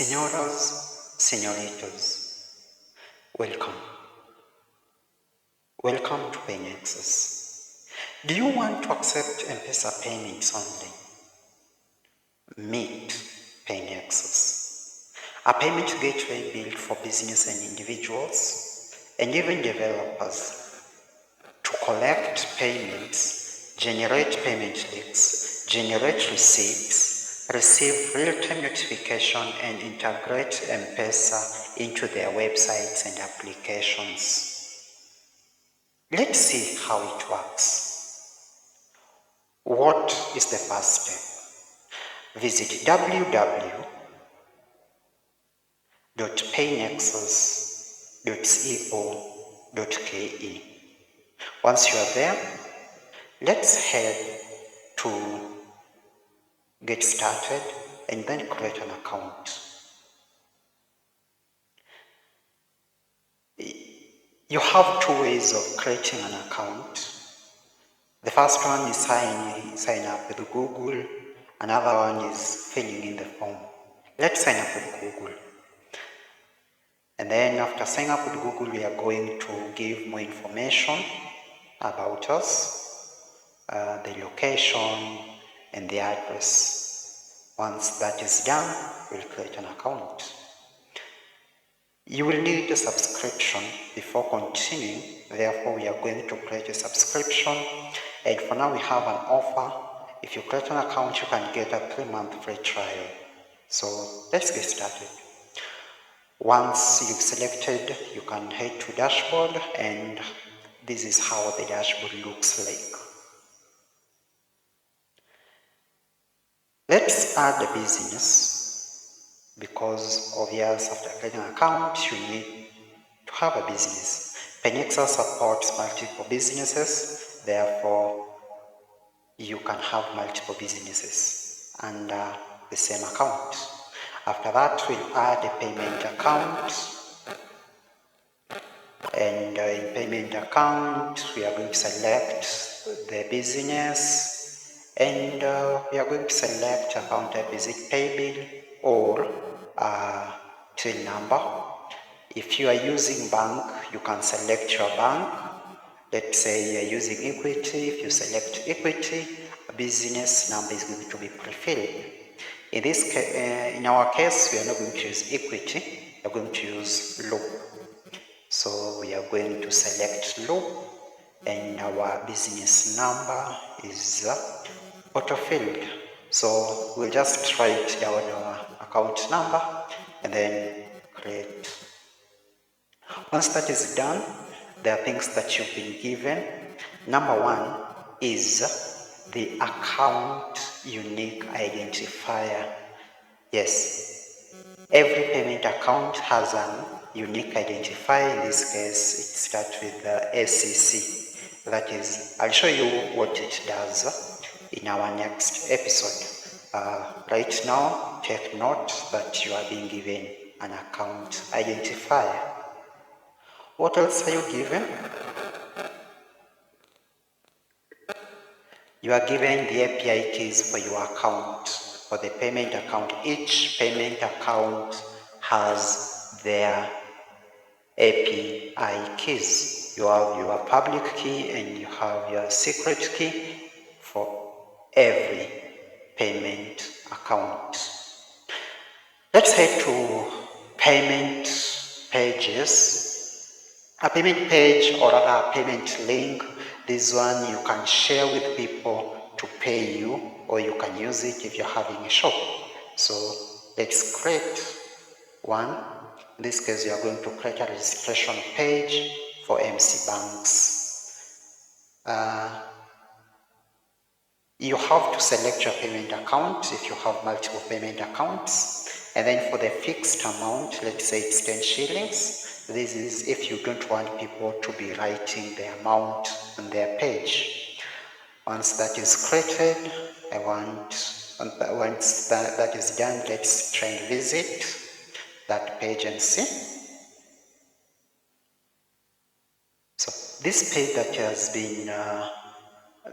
Senoras, senoritas, welcome. Welcome to PayNexus. Do you want to accept M-Pesa payments only? Meet PayNexus, a payment gateway built for business and individuals, and even developers, to collect payments, generate payment leaks, generate receipts, receive real-time notification, and integrate M-Pesa into their websites and applications. Let's see how it works. What is the first step? Visit www.paynexus.co.ke. Once you are there, let's head to Get Started and then create an account. You have two ways of creating an account. The first one is sign up with Google. Another one is filling in the form. Let's sign up with Google. And then after signing up with Google, we are going to give more information about us, the location and the address. Once that is done, we'll create an account. You will need a subscription before continuing. Therefore, we are going to create a subscription. And for now, we have an offer. If you create an account, you can get a 3-month free trial. So let's get started. Once you've selected, you can head to dashboard, and this is how the dashboard looks like. Let's add a business, because obvious, after creating an account, you need to have a business. PayNexus supports multiple businesses, therefore you can have multiple businesses under the same account. After that, we'll add a payment account, and in payment account, we are going to select the business, and we are going to select account type, is it pay bill or till number. If you are using bank, you can select your bank. Let's say you are using Equity. If you select Equity, a business number is going to be pre-filled. In this case, in our case, we are not going to use Equity. We are going to use Loop. So we are going to select Loop, and our business number is auto-filled. So we'll just write down our account number and then create. Once that is done, there are things that you've been given. Number one is the account unique identifier. Yes, every payment account has an unique identifier. In this case, it starts with the SEC. That is, I'll show you what it does in our next episode. Right now, take note that you are being given an account identifier. What else are you given? You are given the API keys for your account, for the payment account. Each payment account has their API keys. You have your public key and you have your secret key for every payment account. Let's head to payment pages. A payment page, or a payment link, this one you can share with people to pay you, or you can use it if you're having a shop. So let's create one. In this case, you are going to create a registration page for MC Banks. You have to select your payment account if you have multiple payment accounts. And then for the fixed amount, let's say it's 10 shillings. This is if you don't want people to be writing the amount on their page. Once that is created, once that is done, let's try and visit that page and see. So this page that has been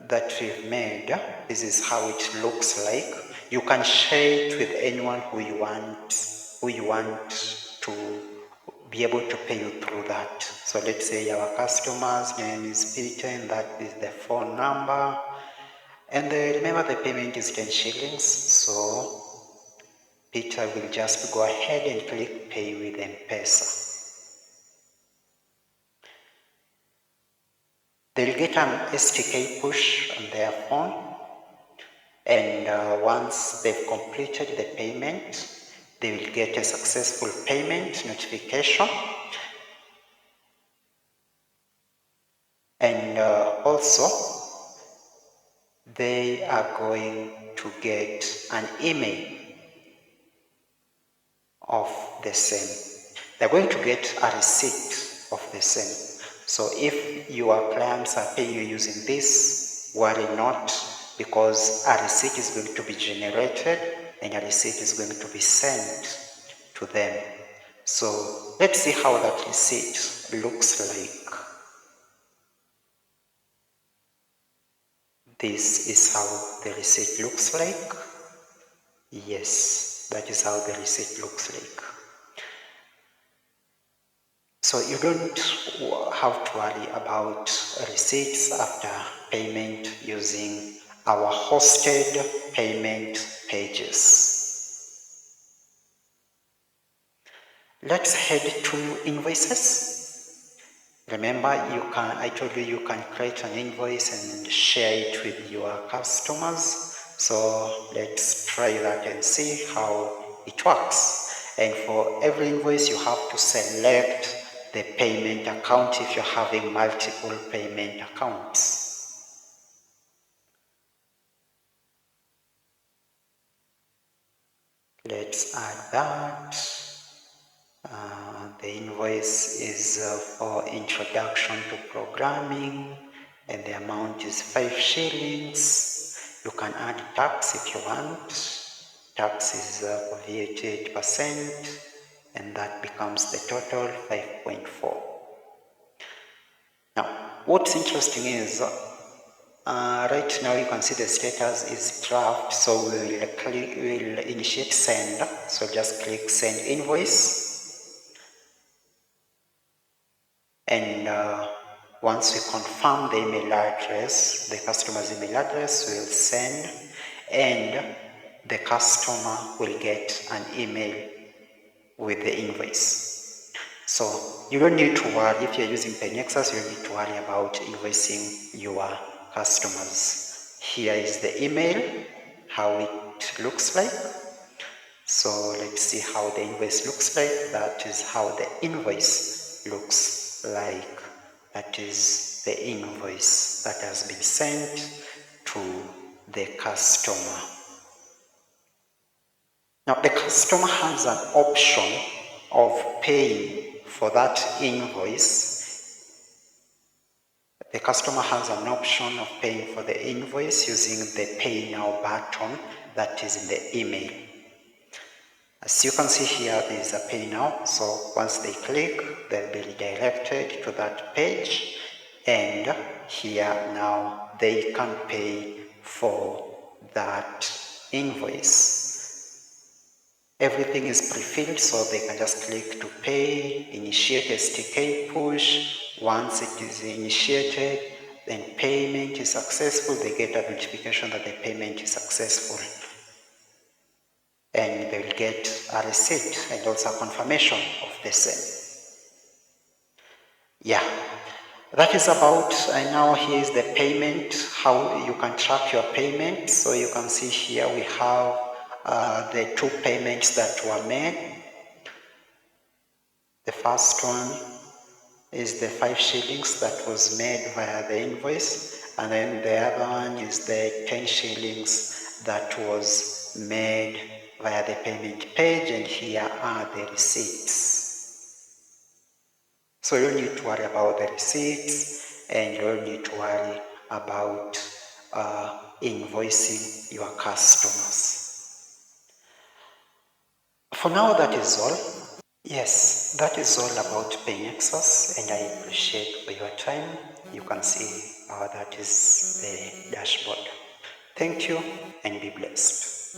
that we've made, this is how it looks like. You can share it with anyone who you want who you want to be able to pay you through that. So let's say our customer's name is Peter, and that is the phone number. And remember, the payment is 10 shillings. So Peter will just go ahead and click pay with M-Pesa. They'll get an SDK push on their phone, and once they've completed the payment, they will get a successful payment notification. And also, they are going to get an email of the same. They're going to get a receipt of the same. So if your clients are paying you using this, worry not, because a receipt is going to be generated and a receipt is going to be sent to them. So let's see how that receipt looks like. This is how the receipt looks like. Yes, that is how the receipt looks like. So you don't have to worry about receipts after payment using our hosted payment pages. Let's head to invoices. Remember, I told you you can create an invoice and share it with your customers. So let's try that and see how it works. And for every invoice, you have to select the payment account if you're having multiple payment accounts. Let's add that. The invoice is for introduction to programming, and the amount is 5 shillings. You can add tax if you want. Tax is for VAT 8%, and that becomes the total 5.4. Now, what's interesting is right now you can see the status is draft, so we'll initiate send. So just click send invoice. And once we confirm the email address, the customer's email address, we'll send, and the customer will get an email with the invoice. So you don't need to worry. If you're using PayNexus, you don't need to worry about invoicing your customers. Here is the email, how it looks like. So let's see how the invoice looks like. That is how the invoice looks like. That is the invoice that has been sent to the customer. Now the customer has an option of paying for that invoice. The customer has an option of paying for the invoice using the Pay Now button that is in the email. As you can see here, there is a Pay Now. So once they click, they'll be redirected to that page. And here now they can pay for that invoice. Everything is pre-filled, so they can just click to pay, initiate SDK push. Once it is initiated, then payment is successful. They get a notification that the payment is successful. And they will get a receipt and also a confirmation of the same. Yeah, that is about, and now here is the payment, how you can track your payment. So you can see here we have the 2 payments that were made. The first one is the 5 shillings that was made via the invoice, and then the other one is the 10 shillings that was made via the payment page, and here are the receipts. So you don't need to worry about the receipts, and you don't need to worry about invoicing your customers. For now, that is all. Yes, that is all about PayNexus, and I appreciate for your time. You can see that is the dashboard. Thank you and be blessed.